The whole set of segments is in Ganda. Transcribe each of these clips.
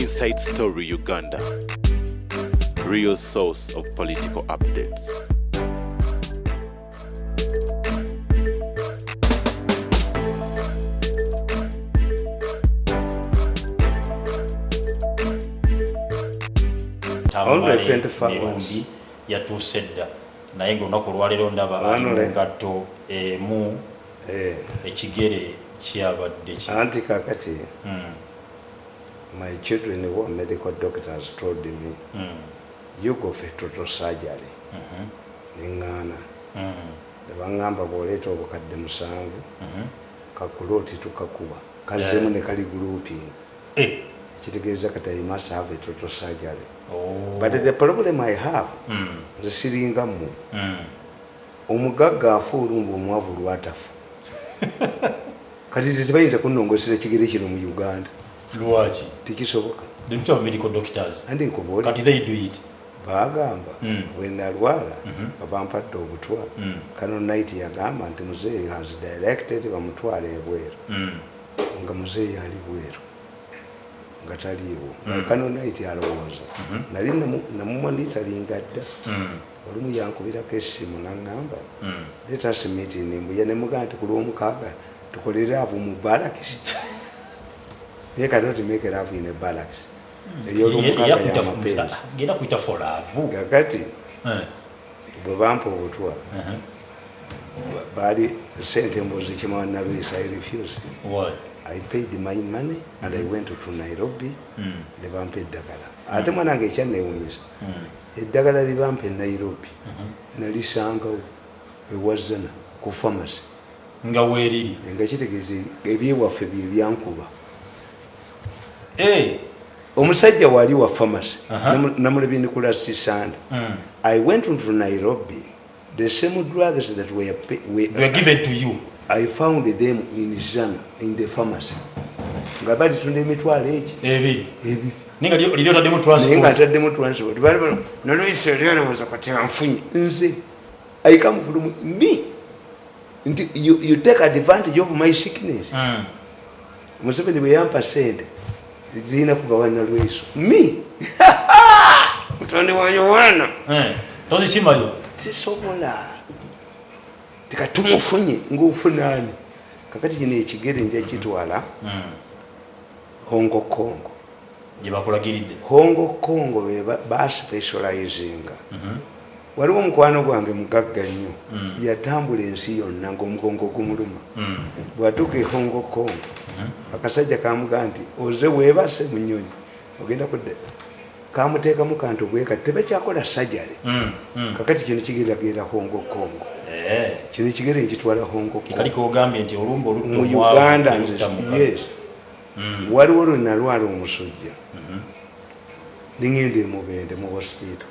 Inside Story Uganda, real source of political updates. Tamale Mirundi yatuuse dda naye ng'olunaku olwaleero ndaba ali mu ngatto emu ekigere kyabadde ki anti kakati my children who are medical doctors told me you go for total surgery nengana nebangamba bw'oleeta obukadde 7 kakuloti tukakuba kazzemu ne kali grouping kitegeeza kati I must have a total surgery. But the problem I have nze siringa mmwe omugagga afa olumba omwavu lwatafu kati tebayinza kunnongosera ekigere kino mu Uganda. Lwaki? Tekisoboka. Don't you have medical doctors? Andi nkubuulira. Can't they do it? Bagamba bwe nalwala babampadde obutwa kano night yagamba nti muzeeyi has directed bamutwala ebweru nga muzeeyi ali bweru nga taliiwo kano night alowooza nali namumonitaringa dda olumu yankubirako essimu naŋŋamba let us meet in Mbuya ne mugamba nti ku lw'omukaaga tukolere avo mu barracks. They cannot make a love in a barracks. Genda kuyita folaavu kakati bwe bampa obutwa baali sente mbuzi kimawa nalwisa I refused. I paid my money and I went to Nairobi ne bampa eddagala ate mwanange ekyanneewunyisa eddagala li bampa e Nairobi nalisangawo ewazana ku pharmacy nga weeriri nga kitegeeza ebyewaffe bye byankuba omusajja wali wa pharmacy namulabye Nicholas Sanda. I went to Nairobi. The same drugs that were given to you, I found them in Zana in the pharmacy. Nga bali tunde emitwalo egi ninga lyo taddemu transport ninga taddemu transport bali nalwise lyolowooza kati anfunye nze I come from me. You take advantage of my sickness. Museveni bwe yampa sente zirina kugawana lweso me mutonde wanyo wana tozisimayo sisobola tikatumufunye ng'ofunani kakati kino ekigere nja kitwala Hongo Kongo gye bakulagiridde. Hongo Kongo be baspecializinga waliwo omukwano gwange mugagga nnyo yatambula ensi yonna ng'omugongo gumuluma bw'atuuka e Hongo Kongo akasajja kamugamba nti oze weebase mu nnyonyi ogenda kudda kamuteekamu kantu bweka tebakyakola sajale kakati kino kigeragera Hongo Kongo kino kigere nkitwala Hongo Kongo kaliko ogambye nti olumba mu Uganda nze yes waliwo lwe nalwala omusujja ningende mubende mu hospital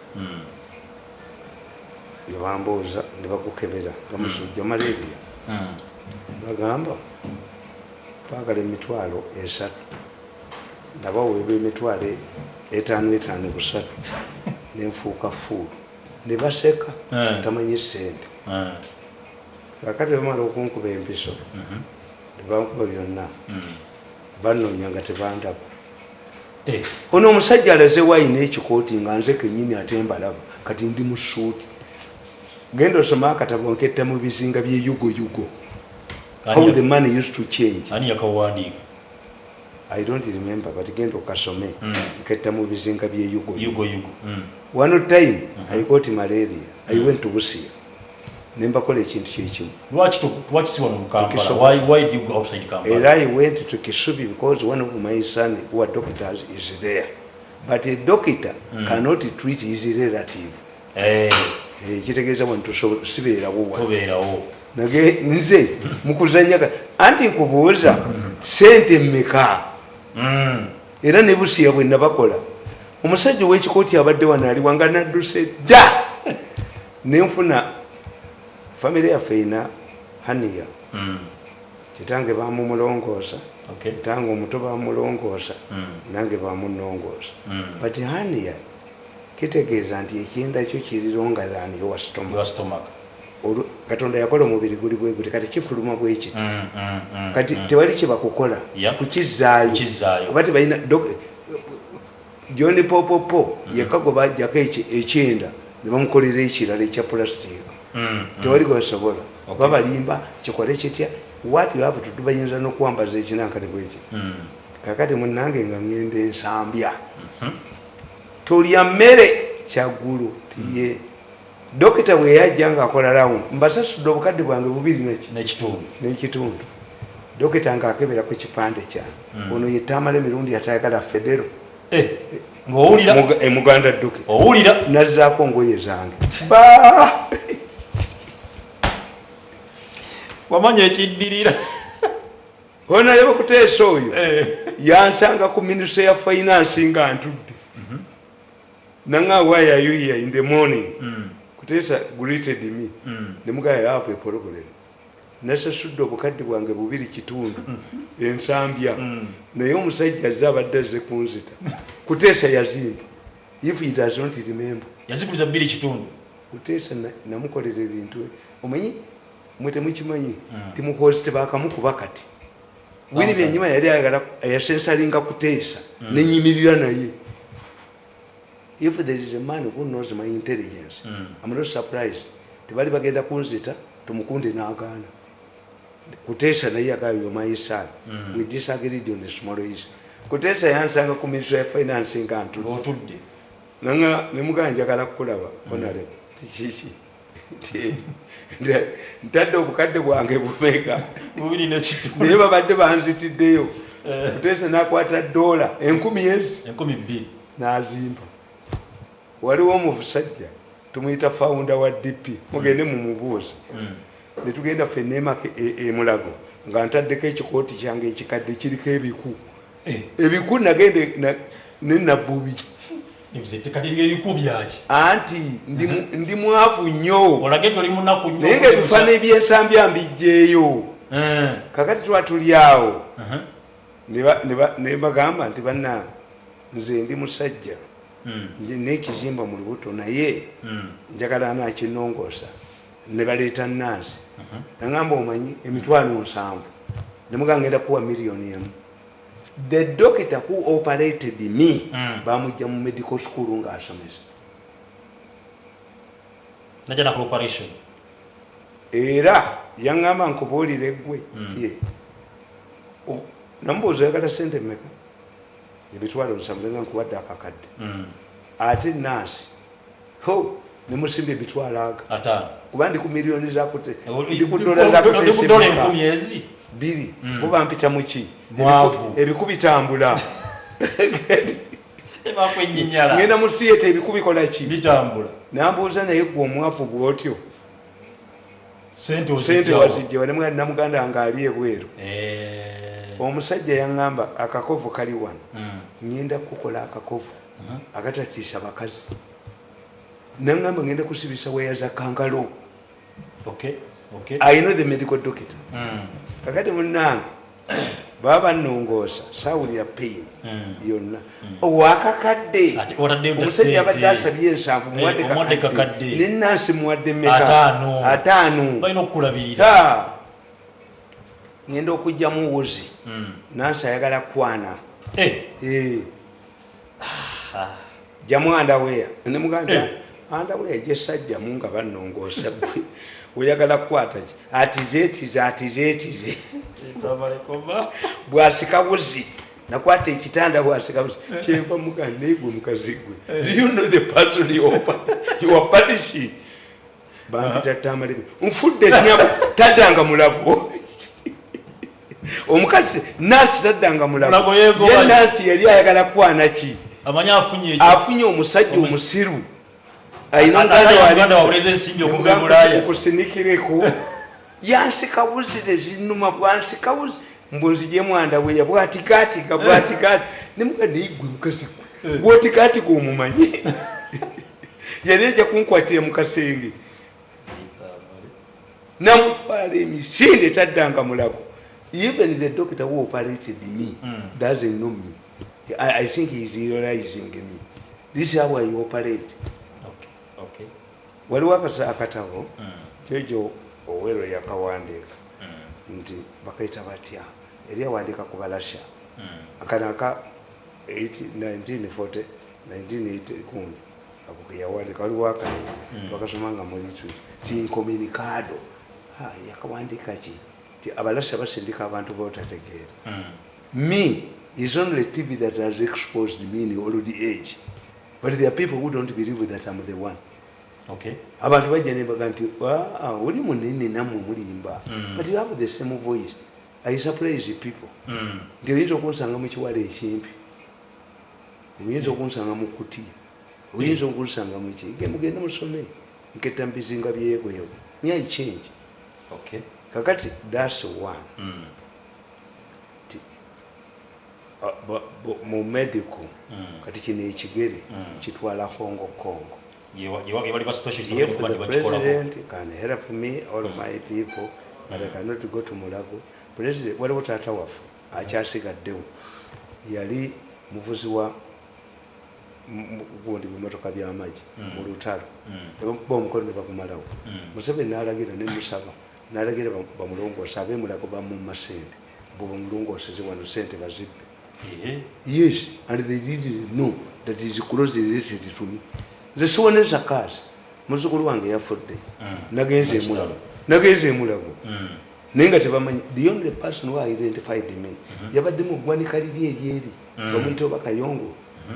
nebambooza ne bakukebera nga musujja malaria bagamba twagala emitwalo 3 nabaweebwa emitwalo 5 busatu nenfuuka fuulu ne baseka tamanyi sente kakati bamala okunkuba empiso nebankuba byonna bannoonya nga tebandaba ono omusajja alaze wayina ekikooti nga nze kennyini ate mbalaba kati ndi mu suuti genda osoma akatabo nketta mu bizinga byeyugoyugo how the money used to change. Ani yakawandiika? I don't remember but genda okasome nketta mu bizinga byeyugoyugo. One time I got malaria. I went to Busia nembakola ekintu kyekimu. Lwaki si wano mu Kampala? Why did you go outside Kampala? And I went to Kisubi because one of my son who are doctors is there, but a doctor cannot treat his relative. Kitegeeza wantu sibeerawo nage nze mukuzanya anti nkubuuza sente mmeka era ne Busia bwe nabakola omusajja w'ekikooti abadde wano ali wanga nadduse dda nenfuna famire yaffe ina haniya kitange bamumulongoosa kitange omuto bamulongoosa nange bamunongoosa but haniya kitegeeza nti ekinda kyo kirironga than your stomach. Katonda yakola omubiri guli bwe guti kati kifuluma bwe kiti kati tewali kye bakukola kukizaayo bati balina John Popopo yekako bajjako ekyenda ne bamukolera ekirala ekya plastic tewali gwasobola babalimba kikole kitya what you have to do bayinza n'okuwambaza ekinankane bweki kakati munnange nga ngenda ensambya tolya mmere kyagulu tiye dokita bwe yajja ng'akola round mbasasudde obukadde bwange 2 n'ekitundu dokita ng'akebera ku kipande kyange ono ye Tamale Mirundi atayagala federo ng'owulira muganda dokita owulira nazzaako ngoye zange wamanya ekiddirira ona yaba kuteesa oyo yansanga ku ministry ya finance nga ntudde nanga why are you here in the morning kuteesa greeted me ne mugaya have a problem nasasudde obukadde bwange 2 kitundu ensambya naye omusajja azze abadde azze kunzita kuteesa yazimba if he does not remember yazikuliza 2 kitundu kuteesa namukolera ebintu omanyi mwe temukimanyi timukozi tebakamukuba kati wini byenyuma yali ayagala yasensalinga kuteesa nenyimirira naye if there is a man who knows my intelligence I'm not surprised tebali bagenda kunzita tumukunde n'agaana kuteesa naye agayo my son we disagreed on the small issue kuteesa yansanga ku ministry of finance nga ntudde nanga nemuganja njagala kukulaba onale tikiki ntadde obukadde bwange bumeka naye babadde banzitiddeyo kuteesa nakwata $1,000 1,200 n'azimba waliwo omusajja tumuyita founder wa DP mugende mumubuuza netugenda fenneemaka emulago nga ntaddeko ekikooti kyange ekikadde kiriko ebiku nagende nenabbubi anti ndi mwavu nnyo naye nga ebifaananyi byensambya mbijjeeyo kakati tuba tuli awo ne bagamba nti bannange nze ndi musajja n'ekizimba mu lubuto naye njagala nakinongoosa ne baleeta nansi nagamba omanyi $7,000 nemugamba ngenda kuwa $1,000,000 the doctor who operated me bamujja mu medical school ng'asomesa najja nakula operation era yaŋŋamba nkubuulire ggwe namubuuza oyagala sente mmeka $7,000 nga nkuwadde akakadde ate nansi nemusimba $5,000 kuba ndi ku miliyoni zakute ndi ku dola zakute 2 bo bampita muki ebiku bitambula ngenda mu theatre ebiku bikola ki bitambula nambuuza naye gwe omwavu bwotyo sente wazijjewa namuganda wange ali ebweru omusajja yaŋŋamba akakovu kali wano ngenda kukola akakovu akatatiisa bakazi naŋŋamba ngenda kusibisa weya za kankalo I know the medical doctor kakati munnange baba bannongoosa saawulira pain yonna owakakadde omusajja abadde asabye ensanvu muwadde kakadde nenansi muwadde meka 5 balina okukulabirira ngenda okugjamu wuzi nansi ayagala kwana jamu andaweya nemuganda andaweya gyesajjamu nga bannongoosa gwe oyagala kukwata ki atizeetize bwasika buzi nakwata ekitanda bwasika buzi kyenva muganda naye gwe mukazi gwe do you know the person you are punishing bampita Tamale nfudde nyabo taddanga mulabo omukazi nansi taddanga mulabo ye nansi yali ayagala kwana ki afunye omusajja omusiru ayina muganda wawuleza ensimbi okuva e Bulaaya kusinikireko yansika buzire zinuma bwansika buzi mbunzijemu andaweya bwatikatika nemuganda igwe mukazi bwotikatika omumanyi yali ejja kunkwatira mu kasenge namutwala emisinde taddanga mulago even the doctor who operated me doesn't know me. I think he's realizing me. This is how I operate. Okay. Waliwo akatabo kyojo Owelo yakawandiika nti bakaita batya eri awandiika ku Balasha akanaka 1940 1980 kundi ako yawandika waliwo akali bakasomanga muri ti incomunicado yakawandika ki ti abalasi basindika abantu botategeera me is only TV that has exposed me in the old age, but there are people who don't believe that I'm the one. Okay. Abantu bajja ne baga nti oli munene namwe mulimba, but you have the same voice. I surprise people. Nti oyinza okunsanga mu kiwala ekimpi, oyinza okunsanga mu kuti, oyinza okunsanga mu ki, mugende musome nketta mbizinga byekweyo. Nyai change. Okay. Kakati that's one. Mu medical kati kino ekigere kitwala Kongo. You are specialist. If the president can help me, all my people, but I cannot go to Mulago. President, waliwo taata waffe akyasigaddewo yali muvuzi wa gundi bimotoka by'amagi mu lutalo bomukono ne bakumalawo. Museveni n'alagira ne musaba n'alagira bamulongoosa ab'emulago bamumasente bo bamulongooseze wano sente bazibbe. Yes, and they didn't know that is closely related to me. The swan is a cars. Muzukulu wange yafudde. Nagenze emulago. Nenga tebamanyi the only person who identified me. Yabadde mu ggwanika liri eryeri. Bamuyita Bakayongo.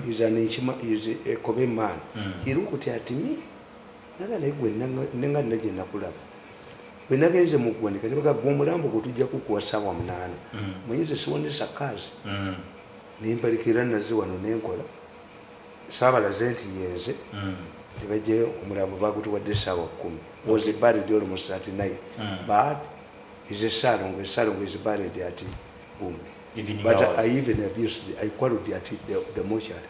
Is a Kobe man. He looked at me. Naga negwe nenga naje nakulaba. Bwe nagenze mu ggwanika ne bagamba omulambo gutujja kukuwa ssaawa 8. Muyinza swan is a cars. Nimpalikira nazi wano nenkola saabalaze nti yenze tebajje omulambo bagutuwadde essaawa 10 was buried almost at 9 but is a salongo is buried at Bumbi but I even abused I quarreled at the mortuary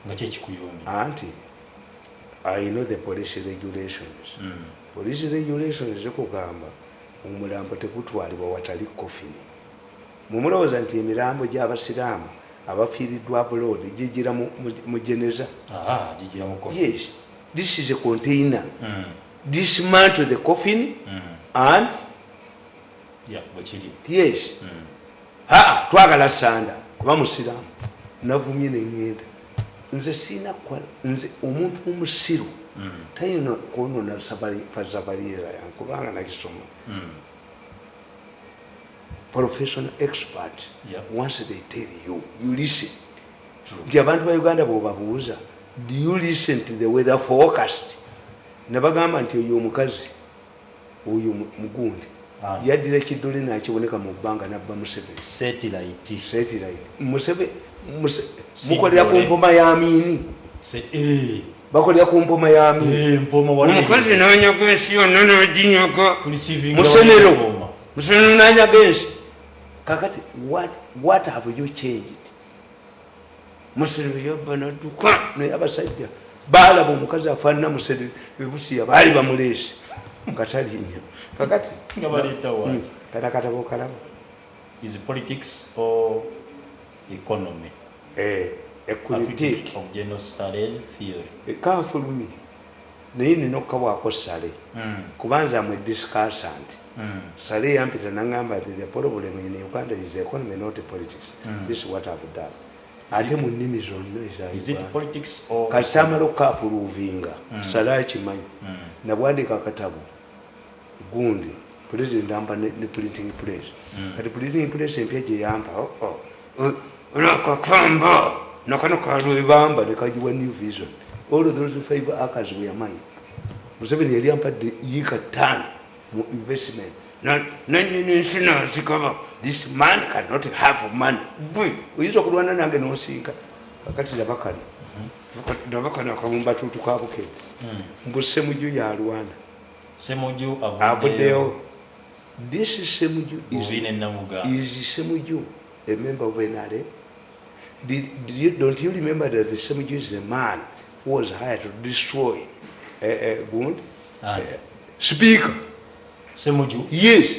ngache chikuyombi anti I know the police regulations police regulations zikugamba omulambo tekutwalibwa watali kofini mumulowooza nti emirambo gy'abasiraamu abafiiriddwa abroad jijira mu jeneza. Jijira mu coffin. Yes, this is a container. Dismantle the coffin and bachiri. Yes. Twagala sanda kuba musiraamu navumye n'engenda nze sina kwa nze omuntu omusiru tayina kuonona sabaliera yankubanga nakisoma. Professional expert. Once they tell you, you listen. Nti abantu ba Uganda bw'obabuuza, do you listen to the weather forecast? Ne bagamba nti oyo omukazi oyo mugundi yaddira ekiddole n'akiboneka mu bbanga n'abba Museveni. Satellite. Museveni mukolera ku mpoma ya Amini. Bakolera ku mpoma ya Amini. Omukazi n'anyaga ensi yonna n'aginyaga. Musenero n'anyaga ensi. Kakati, what have you changed? Museveni yabanaduka n'abasajja baalaba omukazi afaanana Museveni ebusiya baali bamuleese katalinya. Kakati nga baleeta waaki katakatabo kalaba is politics or economy? A critique of general studies theory. Kanfulumi naye nina okukabwako Sale kubanza amwe discussant. Sale yampita nangamba nti the problem in Uganda is the economy, not the politics. This is what I've done. Ate mu nnimi zonna is it politics or kastamalo kaapuluvinga Sale akimanyi nabwandika akatabo gundi president amba ne printing press kati printing press empya gye yampa olakakamba nakano kalwebamba nekagiwa New Vision. All of those 5 acres were mine. Museveni yali ampadde yika 5 mu investment. This man cannot have money. Uyinza okulwana nange n'osinga kakati nabakali akabumba tutu kabukezi mbu Ssemujju yalwana. Ssemujju avuddeyo. This is Ssemujju is Ssemujju a member of NRA? Don't you remember that the Ssemujju is the man who was hired to destroy Gund? Speaker. Ssemujju? Yes.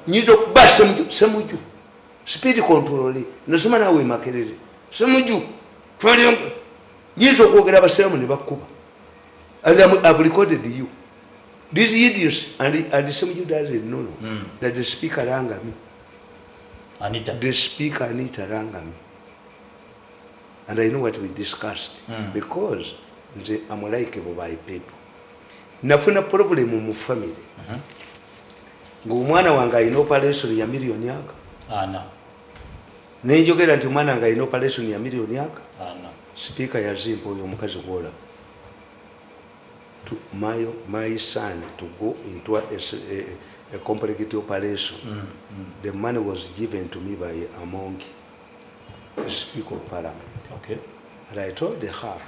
Nyito kuba Ssemujju. Speed control. Nasema nawe makerere. Ssemujju. Twali nyito kwogera abasiramu ne bakuba. And I've recorded you. These idiots and Ssemujju doesn't know that the speaker ranga me. Anita. The speaker Anita ranga me. and I know what we discussed because I'm likable by people. Nafuna problem mu family. Ng'omwana wange alina operation ya million aka. Ana. Nenjogera nti omwana wange alina operation ya million aka. Ana. Speaker yazimpa oyo omukazi gwola. To my son to go into a complicated operation. The money was given to me by a monk, the Speaker of Parliament. Okay. And I told her,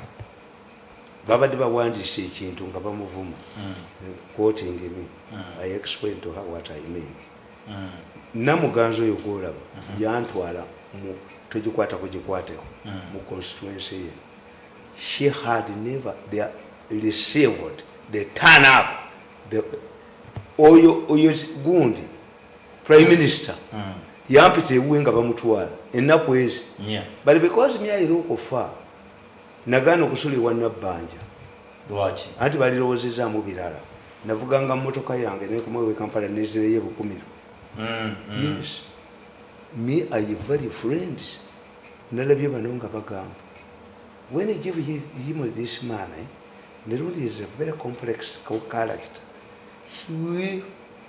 babadde bawandise ekintu nga bamuvuma, quoting me. I explained to her what I mean. Namuganzo oyo gwolaba yantwala mu togikwata kugikwateko mu constituency ye. She had never received the turn up the oyo gundi prime minister yampita ewuwe nga bamutwala ennaku ezi. But because me I look far nagana okusulibwa nabbanja lwaki anti balirowoozezaamu birala navuganga mmotoka yange nekumwewe Kampala nezireye bukumiro. Yes, me I very friends nalabye bano nga bagamba when I give him this man Mirundi is a very complex character.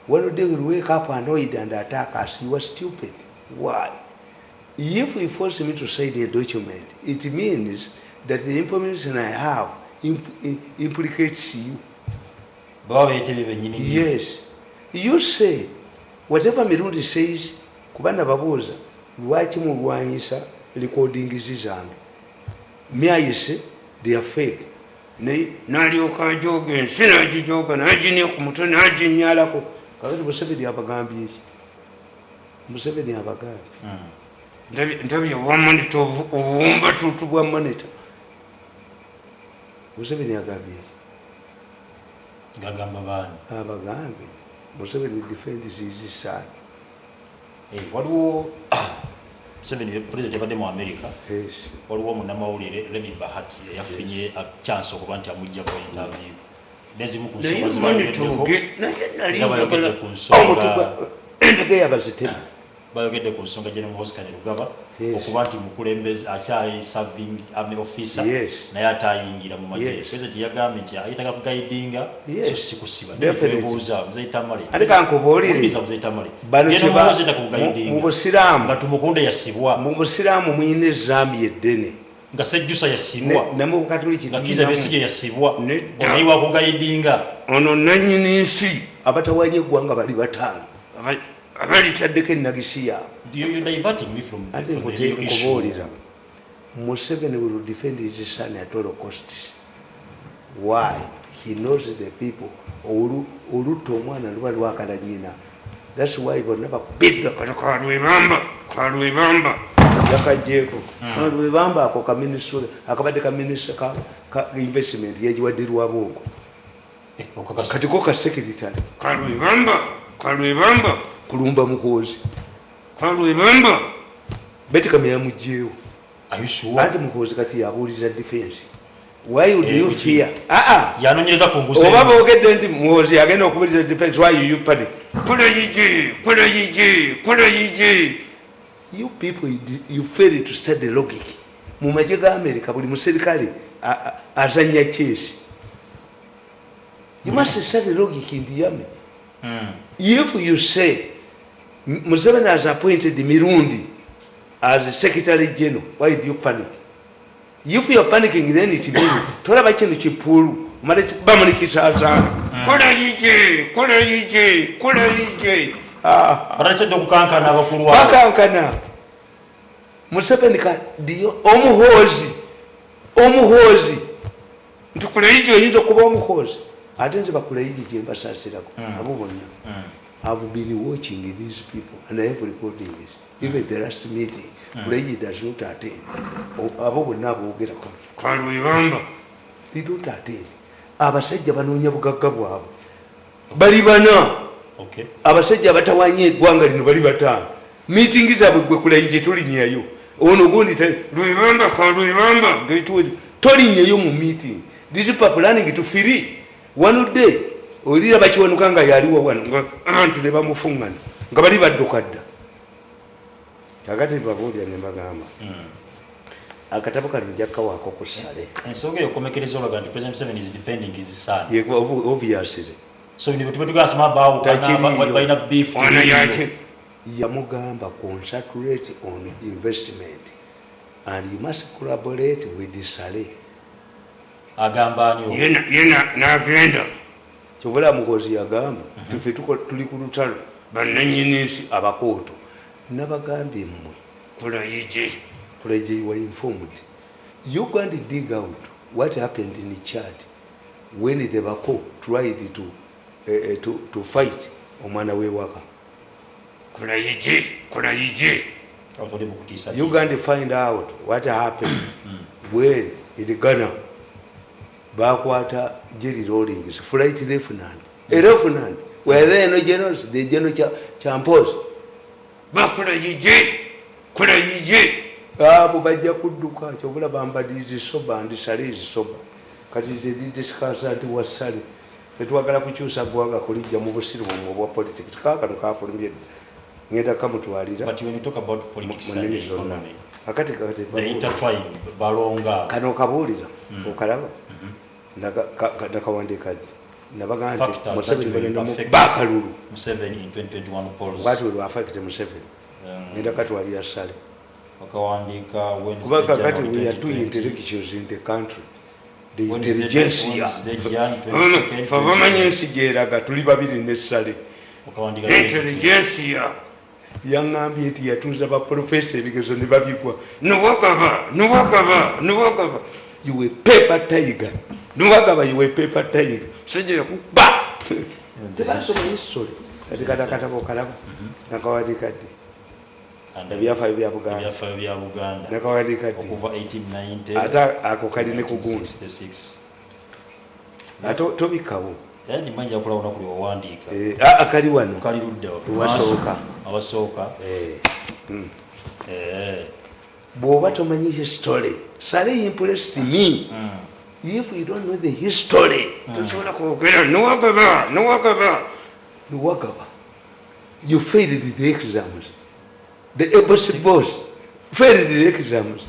One day will wake up annoyed and attack us. You are stupid. Why? If we force me to say the document, it means that the information I have implicates you. Yes. You say, whatever Mirundi says, kubanda babuza, lwaki mulwanyisa recording zange. Me I say, they are fake. Nalyoka ajoga ensi nagijoga naginia ku mutwe naginyalako kakati Museveni abagambye iki? Museveni abagambye ndabye wamonita obumba tutu bwa monita. Museveni agambye iki? Gagamba bani abagambye Museveni defends his son. Waliwo Museveni president yabadde mu America. Yes. Waliwo munnamawulire Remi Bahati yafunye a chance okuba nti amujja ku interview. Nezimu ku nsonga bayogedde ku nsonga General Oscar Lugaba okuba nti mukulembeze akyayi serving army officer naye atayingira mu magye. President yagambye nti ayitaka kugaidinga so si kusiba. Nebuuza Mzee Tamale aleka nkubuulire Mzee Tamale mu Busiraamu nga tumukunde yasibwa mu Busiraamu muyina ezambi eddene nga Ssemujju yasibwa ne mu Katoliki nga Kiza Besigye yasibwa onayiwa kugaidinga ono nannyini nsi abatawanye eggwanga bali bataano abalitadeko ennagisi yaabwe. You're diverting me from the issue. Museveni will defend his son at all costs. Why? He knows the people. Oluto omwana luba lwakala nnyina. That's why bonna bakubidde kalwebamba yakajjeeko kalwebamba ako kaminisitule akabadde kaminisita ka investment yagiwadde Lwabongo kati ko ka secretary kalwebamba kulumba mukozi kalwebamba beti kamya mujjeewo. Are you sure? Anti mukozi kati yabuuliza defense. Why would you fear? Yanonyereza kunguze oba boogedde nti mukozi agenda okubuuliza defense. Why you panic? You people, you fail to study logic. Mu magye ga America buli muserikale azanya chess. You must study logic in the army. If you say Museveni has appointed Mirundi as a Secretary General, why do you panic? If you are panicking, then it means tola bakino kipulu male bamulikisa azana kola yije barase dokukankana abakulu wao bakankana. Museveni ka dio omuhozi ntukula yije oyinza kuba omuhozi ate nze bakula yije gyembasasirako abo bonna. I've been watching these people and I have recorded this. Even the last meeting, Kulegi does not attend. They don't attend. Abasajja banoonya bugagga bwabwe bali bana. Abasajja batawanye eggwanga lino bali bataano. Meeting zaabwe gwe Kulegi tolinyayo. Ono gundi Lwebamba tolinyayo mu meeting. These people planning to free one day. Olira bakiwanuka nga yaliwo wano nga abantu ne bamufungana nga bali badduka dda. Kakati babuulira ne bagamba akatabo kano njakkawaako ku ssale ensonga eyo komekereza olaga nti President Museveni is defending his son. Obviously. So bino bwe tugasoma balina beef yamugamba concentrate on investment and you must collaborate with the sale. Agamba anyo yena n'agenda kyobula mukozi yagamba tufe tuli ku lutalo bannannyini abakooto nabagambye mmwe Kulaije were informed. You going to dig out what happened in Chad when the Bako tried to fight Omwana Wewaka. Kulaije. You going to find out what happened when in Ghana Bakwata Jerry Rawlings flight lieutenant. A lieutenant were there no generals, the general champos. Kulaije. Abo bajja kudduka kyobula bambadiriza soba ndisale ezisoba kati zidiscussa nti wasale fetwagala kukyusa gwanga kulijja mu busiru bwa politics kakano kafulumbye ngenda kamutwalira. But when you talk about politics and economy, akati the intertwine balonga kano kabuulira okalaba nakawandika nabagamba nti Museveni bagenda mu bakalulu Museveni in 2021 polls what will affect Museveni ngenda katwalira sale Wednesday, January we are two intellectuals in the country. The intelligence tuli babiri ne sale intelligence yangambye nti yatunza ba professor ebigezo ne babikwa nuwagaba you were paper tiger nuwagaba you were paper tiger sije yakuba tebasoma history kati katakatabo kalabo nakawadikadi ebyafaayo bya Buganda nakawadikadi okuva 1890 ata ako kali ne kugundu 66 ato tobikawo yani manja kula unakuli wawandika akali wano kali ludde abasooka bw'oba tomanyise story sale impressed me if you don't know the history tosobola kwogera nuwagaba you failed the exams. The embassy boss failed the exams.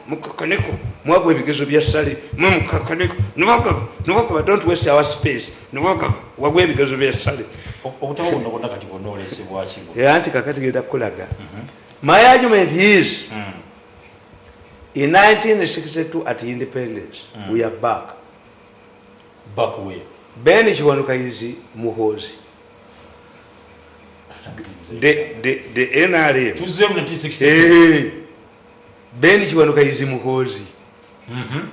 Mukakaneko mwagwe ebigezo bya sale mukakaneko nuwagaba don't waste our space nuwagaba wagwe ebigezo bya sale obutabuno bonna kati bonna olesebwa kibo anti kakati genda kulaga. My argument is in 1962 at independence we are back where Ben Kiwanuka is Muhozi. The NRM. Tuze mu 1960. Ben Kiwanuka is Muhozi.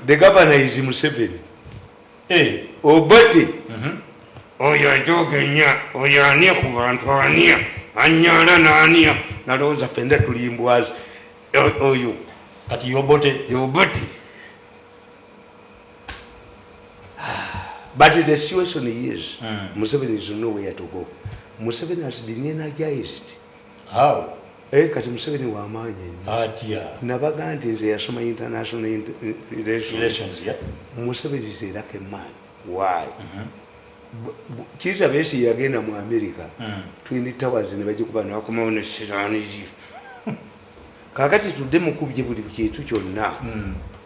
The governor is Museveni. Obote. Oyo ajogenya, oyo ania ku bantu ania, anyala na ania. Nalowooza fenda tulimbwazi. Oyo. Kati yobote. But the situation is, Museveni is nowhere to go. Museveni has been energized. How? Kati Museveni wa amaanyi. Nabaga nti nze yasoma international relations. Museveni is a lucky man. Why? Kirita besi yagenda mu America. Twin Towers ne bagikuba nakomawo ne siranizi. Kakati tudde mukubye buli kintu kyonna.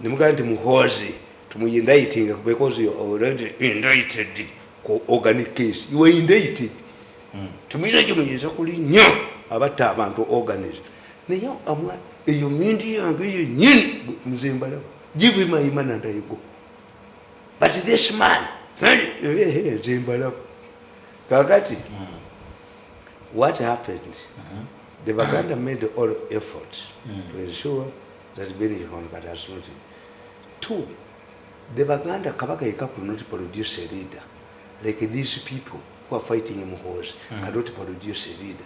Ne mugamba nti Muhozi tumuyindicting because you are already indicted ko organic case. You were indicted. Tumira jumuyinza kulinya abatta abantu organized. Naye amwa eyo mindi yange nyini Mzimbala. Give him my man and I go. But this man, Zimbala. Kakati. What happened? The Baganda made all efforts to ensure that Benny but has not. Two, the Baganda Kabaka could not produce a leader. Like these people who are fighting in Muhozi cannot produce a leader.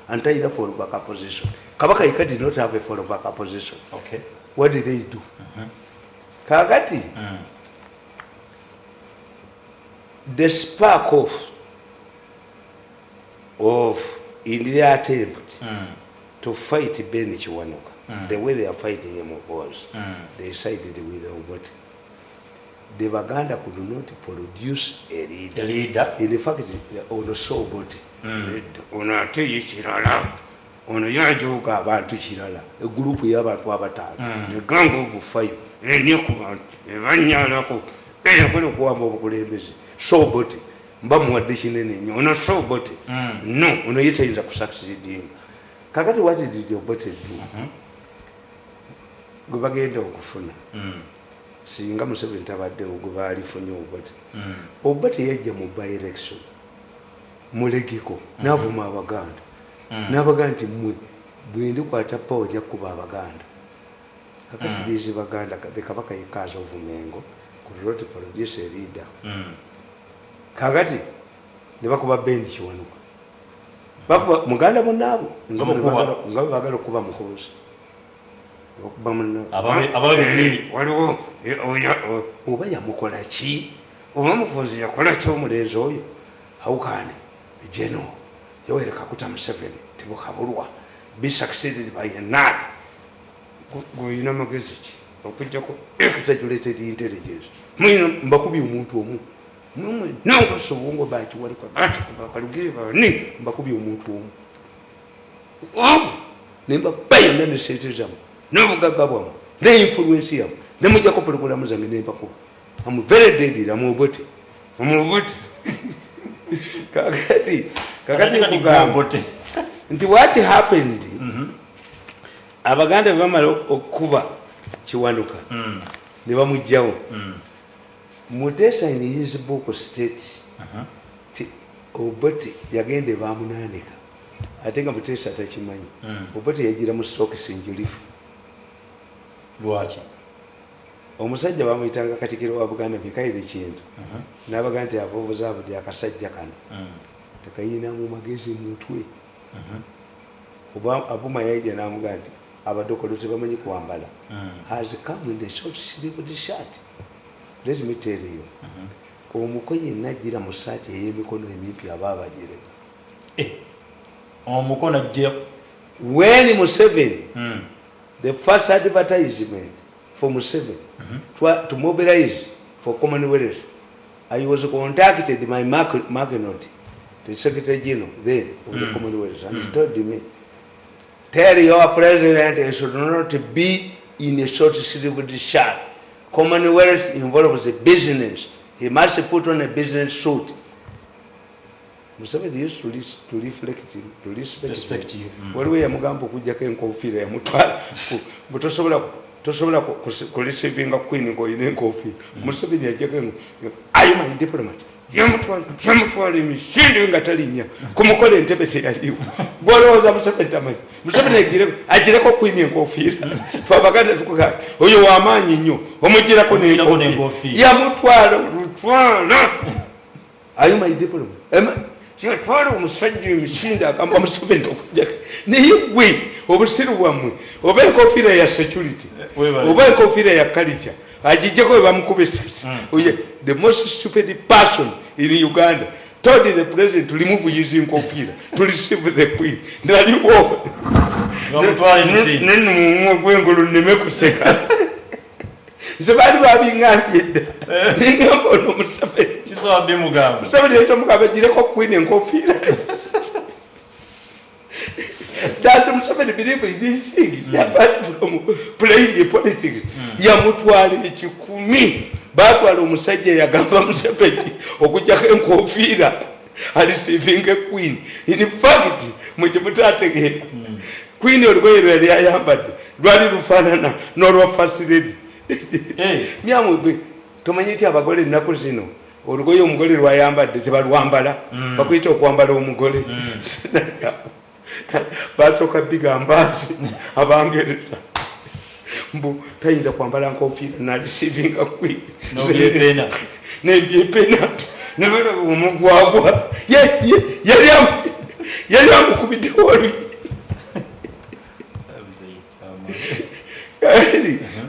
And tied up for back opposition. Kabaka did not have a follow back opposition. Okay. What did they do? Kagati. The spark of in their attempt to fight Benny Kiwanuka, the way they are fighting him was they sided with Obote. The Baganda could not produce a leader. In fact, also Obote. ono ate ye kirala ono yajoga abantu kirala egrupu y'abantu abataano eganga obufayo enye ku bantu ebanyalako eyakola okuwamba obukulembeze soboti mba muwadde kinene nnyo ono soboti no ono ye tayinza kusucceedinga kakati what did Obote do gwe bagenda okufuna singa Museveni tabaddewo gwe baalifunye Obote yajja mu by-election mulegiko n'avuma Abaganda n'Abaganda nti mmwe bwe ndikwata pawa ojja kuba Abaganda kakati these Baganda the Kabaka yekaaza ovumengo ku road produce a leader kakati ne bakuba bendi Kiwanuka bakuba muganda munaabo nga bagala okuba mukozi okuba ababe waliwo oba yamukola ki oba mukozi yakola ki omulenzi oyo awukane jeno Yoweri Kaguta Museveni tibukabulwa be succeeded by a nut goyina magezi ki okujjako exaggerated intelligence mwina mbakubye omuntu omu nange sobongo baki wali kwa batu bakalugire bani mbakubye omuntu omu nemba bayo nene setezam n'obugagga bwamu ne influence yamu ne mujjako pologulamu zange nemba ko I'm very dead I'm Obote kakati kugambote nti what happened Abaganda bamala okuba Kiwanuka ne bamujjawo Mutesa in his book state Obote yagende bamunaanika ate nga Mutesa takimanyi Obote yagira mu stock sinjulifu lwaki omusajja bamuyitanga Katikiro wa Buganda Mikaire Kintu n'Abaganda nti abobuzabudi akasajja kano tekayina mu magezi mutwe oba abuma yaija n'amugamba nti abadokolo tebamanyi kwambala has come in the short sleeved shirt. Let me tell you omukoye najira mu saati ey'emikono emimpi ababagire omukono ajja when Museveni the first advertisement for Museveni to mobilize for Commonwealth I was contacted by Magnot the Secretary General then of the Commonwealth and he told me tell your president he should not be in a short sleeved shirt. Commonwealth involves a business. He must put on a business suit. Museveni used to reflect him, to respect you. What way Mugambo kujjako enkofiira yamutwala tosobola kulisivinga Queen ng'olina enkofiira. Museveni yajjako I am a diplomat. Yamutwala emisinde nga talinnya kumukola entebe teyaliwo gwolowooza Museveni tamanyi Museveni agireko Queen enkofiira fe Abaganda tukugaa oyo w'amaanyi nnyo omugirako n'enkofiira yamutwala olutwala I am a diplomat. Yatwala omusajja emisinde agamba Museveni okujjako naye gwe obusiru bwammwe oba enkofiira ya security oba enkofiira ya culture ajijjako we bamukuba essasi the most stupid person in Uganda told the president to remove his enkofiira to receive the Queen naliwo nenumumwe gwengulu nneme kuseka nze baali babiŋŋambye dda ningamba ono Museveni etomugamba agireko Queen enkofiira that Museveni believe in this thing apart from playing the politics yamutwala ekikumi batwala omusajja yagamba Museveni okujjako enkofiira alisivinga Queen in fact mukimutategeera Queen olugoye lwe yali ayambadde lwali lufaanana n'olwa first lady myamwe gwe tomanyi nti abagole ennaku zino olugoye omugole lwayambadde tebalwambala bakuyita okwambala omugole basooka bigamba nti abangereza mbu tayinza kwambala nkofiira nalisivinga Queen nebyepena nebera omugwagwa yali amukubidde wali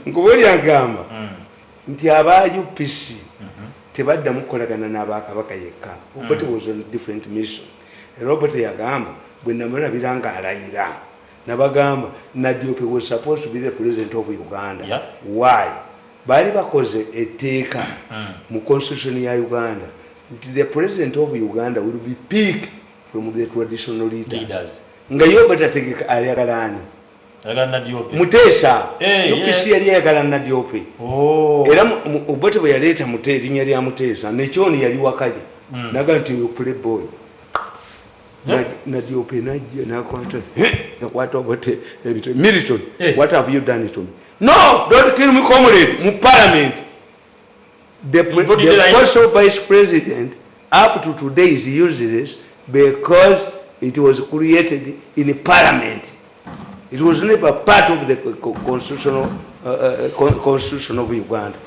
nkuba oli agamba nti aba UPC tebaddamu kukolagana n'Abakabaka yekka. Obote was on a different mission. Obote yagamba bwe namulabira ng'alayira nabagamba Nadiope was supposed to be the president of Uganda. Why? Baali bakoze etteeka mu constitution ya Uganda nti the president of Uganda will be picked from the traditional leaders. Nga yo batategeka aliagalani. Agana Diope. Mutesa. UPC yali yagalana Diope. Era Obote bwe yaleta Mutesa linnya lya Mutesa nekyoni yali wakaje. Naga nti you play boy. Na Diope najja nakwata. Nakwata Obote Milton. What have you done to me? No, don't kill me, comrade. Mu parliament. The first vice president up to today is useless because it was created in parliament. It was never part of the constitution of Uganda.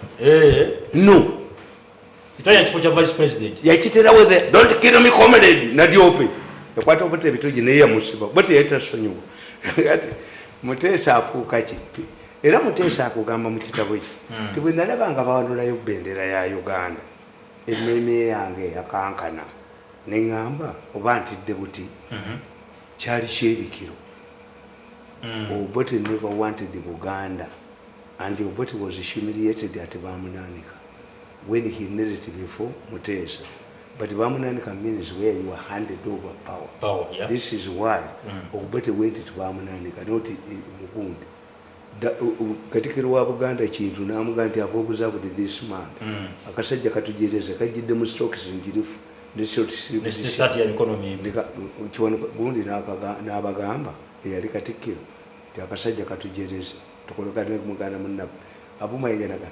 No. Vice president. Yachitera with the don't kill me, comrade. Na Diope. Yakwata Obote bitoji ne ya musiba. Bote yeta sonyu. Mutesa afuka kiti. Era Mutesa akugamba mu kitabo ki tibwe nalabanga bawanulayo bendera ya Uganda emmeme yange yakankana ne ngamba oba ntidde buti kyali kyebikiro. Obote never wanted Uganda and Obote was humiliated at Bamunanika when he needed it before Mutesa. But Bamunanika means where you are handed over power. Yeah. This is why Obote went to Bamunanika, not Mugundi. Katikiro wa Buganda kintu namuga nti akobuza budi this man akasajja katujereza kajidde mu stocks njirifu ne short sati ya economy ndika kiwano gundi n'abagamba yali Katikiro ti akasajja katujereza tukoloka ne muganda munna abuma yegenaga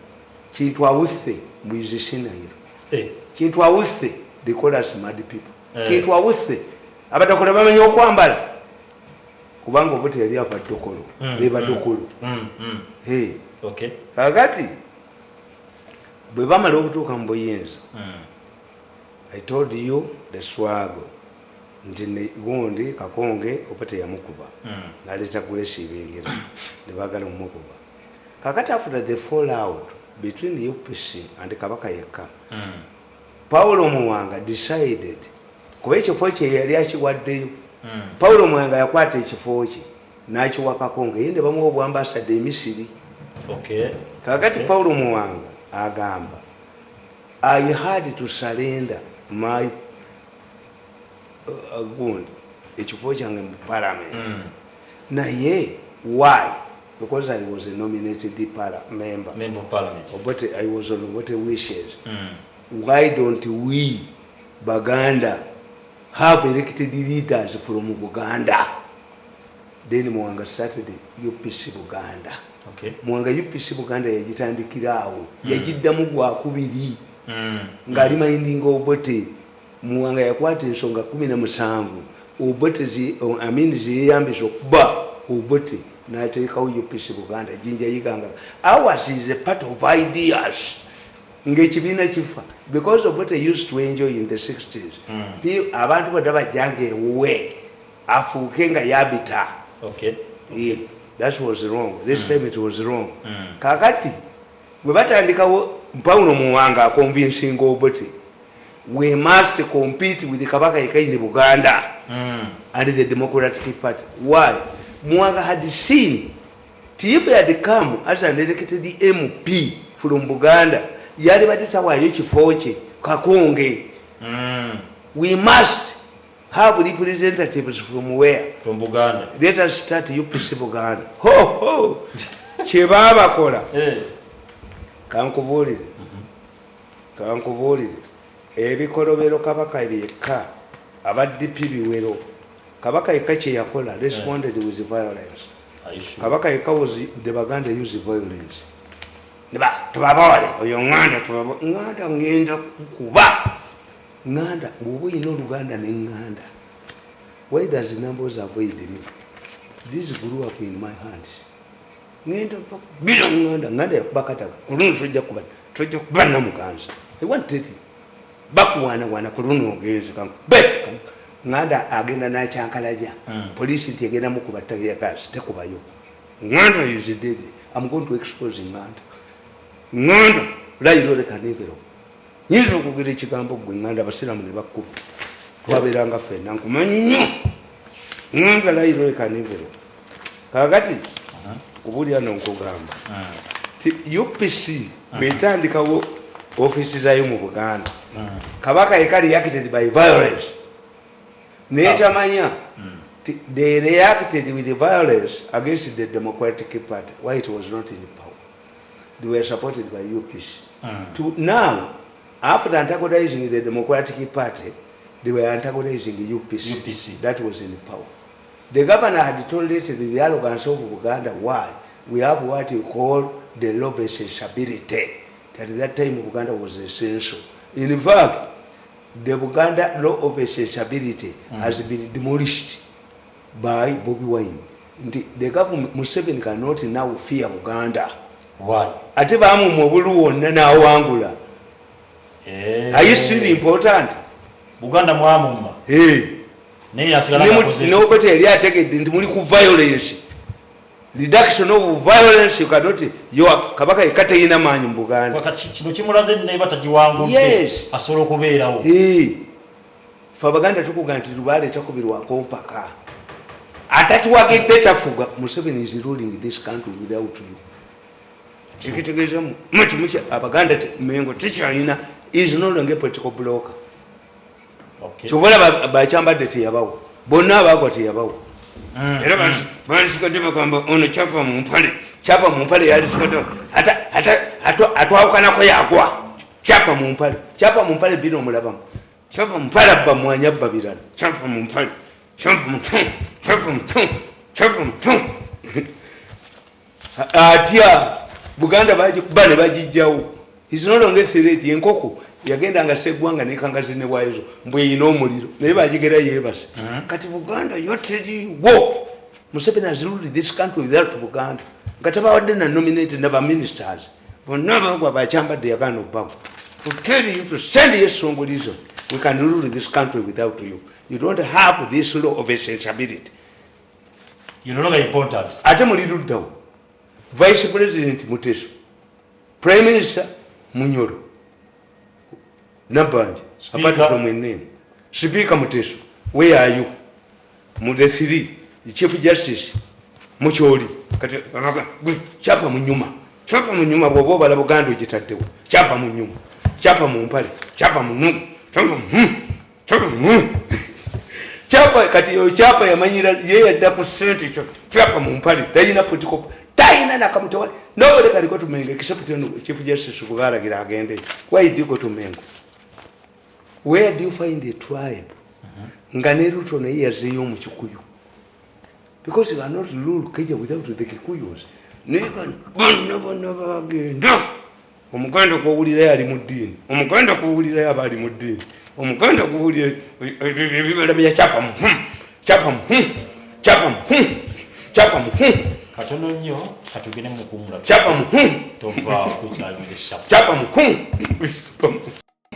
kintu awuthe mwizisina hiro kintu awuthe they call us mad people kintu awuthe abatakola bamenye okwambala kubanga Obote yali ava dokolo beba dokolo okay kakati bwe bamala okutuuka mu Buyinza I told you the struggle nti gundi Kakonge Obote yamukuba naleta kulesa ibengera ne bagala omukuba kakati after the fallout between the UPC and Kabaka yekka Paulo Muwanga decided kuba ekifo kye yali akiwaddeyo Paulo Muwanga yakwata ekifo kye n'akiwa Kakonge yende bamuwa obwambassador e Misiri. Okay. Kakati Paulo Muwanga agamba I had to surrender my gundi ekifo kyange mu parliament. Naye why? Because I was a nominated member of parliament. Obote I was on Obote wishes. Why don't we Baganda have elected leaders from Uganda? Then Muwanga started UPC Buganda. Okay. Muwanga UPC Buganda yagitandikira awo. Yagiddamu gwakubiri. Ngali minding Obote. Muwanga yakwata ensonga 17. Obote ziyambisa okuba Obote n'ateekawo UPC Buganda jinja yiganga. Ours is a part of ideas. Ngechibina chifa because Obote used to enjoy in the 60s. Abantu badaba jange we afukenga yabita. Okay. Yeah, that was wrong. This time it was wrong. Kakati we batandikawo Paulo Muwanga convincing Obote we must compete with the Kabaka in Buganda and the Democratic Party. Why? Muwanga had seen if he had come as an elected MP from Buganda yali baditawayo kifo kye Kakonge. We must have representatives from where? From Buganda. Let us start UPC Buganda. Ho! Chebaba kola. Kankubuulire. Ebikolobero Kabaka ebyekka abaddipi biwero. Kabaka yekka kye yakola responded with violence. Kabaka yekka was the Baganda use violence. Niba tubabole oyo nganda nganda ngenda kuba nganda ngubu ino Luganda ne nganda. Why does the numbers avoid me? This grew up in my hands. Ngenda bila nganda yakubakataga kulunu tujja kuba na muganza. I want it bakuwana kulunu ogenze kan nganda agenda na chankalaja police ntegenda mukuba tagiya gas tekubayo nganda is dead. I'm going to expose nganda nganda layiro le kanivero nyizo kugira ekigambo gwe nganda abasiramu ne bakkuba twaberanga fena nkumanyo nganda layiro le kanivero kakati kubulya n'okugamba ti UPC betandikawo offices zayo mu Buganda Kabaka yekali reacted by violence netamanya they reacted with the violence against the Democratic Party why it was not in power. They were supported by UPC. To now, after antagonizing the Democratic Party, they were antagonizing the UPC. That was in power. The governor had tolerated the arrogance of Uganda. Why? We have what you call the law of essentiality. At that time, Uganda was essential. In fact, the Uganda law of essentiality has been demolished by Bobby Wine. The government Museveni cannot now fear Uganda. Why? Atibamu mobulu na awangula. Are you still important? Uganda mwamumma. Ne yasigala position. Nobody area take it into muliku violence. Reduction of violence you cannot your kabaka ikate ina manyi Buganda. Wakati kino kimulaze ne batajiwangu. Yes. Asolo kubeerawo. Fabaganda tukuganda tubale takubirwa kompaka. Atatu wage better fuga Museveni is ruling this country without you. Ikitegeza much abaganda mengo tichina is no longer political blocker. Okay. Chobola bachamba dete yabawo. Bonna abagwate yabawo. Era bashikadde kwamba ono chapa mu mpale yali sikadde atwawukana ko yagwa. Chapa mu mpale bino omulabamu. Chapa mu mpale ba mwanya babirana. Chapa mu mpale. Atia Buganda bale bajijjawo. Is no longer threat yenkoko yagenda nga segwanga ne kangazi ne bwayizo mbwe ino omuliro naye bajigera yebase. Kati Buganda yoteri wo. Museveni has ruled this country without Buganda. Kataba wadde na nominated never ministers. Bonna bagwa bachamba de yagano bago. To tell you to send yes Songolizo. We can rule this country without you. You don't have this law of essentiality. You're no longer important. Ate muliruddawo. Vice President Muteso. Prime Minister Munyoro. Nabanja. Apart from my name. Speaker Muteso. Where are you? Mudesiri. Chief Justice. Mucholi. Chapa munyuma. Chapa munyuma bwobo bala Buganda ogitaddewo. Chapa munyuma. Chapa mu mpale. Chapa munyuma. Chapa kati yo chapa yamanyira ye yadda ku sente cho chapa mu mpale tayina political tayina na kamutawali nobody can go to Mengo except Chief Justice Bugara gira agende. Why do you go to Mengo? Where do you find a tribe? Nganeru to na yazeyo mu Kikuyu. Because you cannot rule Kenya without the Kikuyus. Never agenda. Omuganda kuwulira yali mu ddiini. Omuganda kuwulira yabali mu ddiini. Omuganda kuwulira ebibala bya chapa katono nnyo katugene mu kumula chapa tova kukyayirisa chapa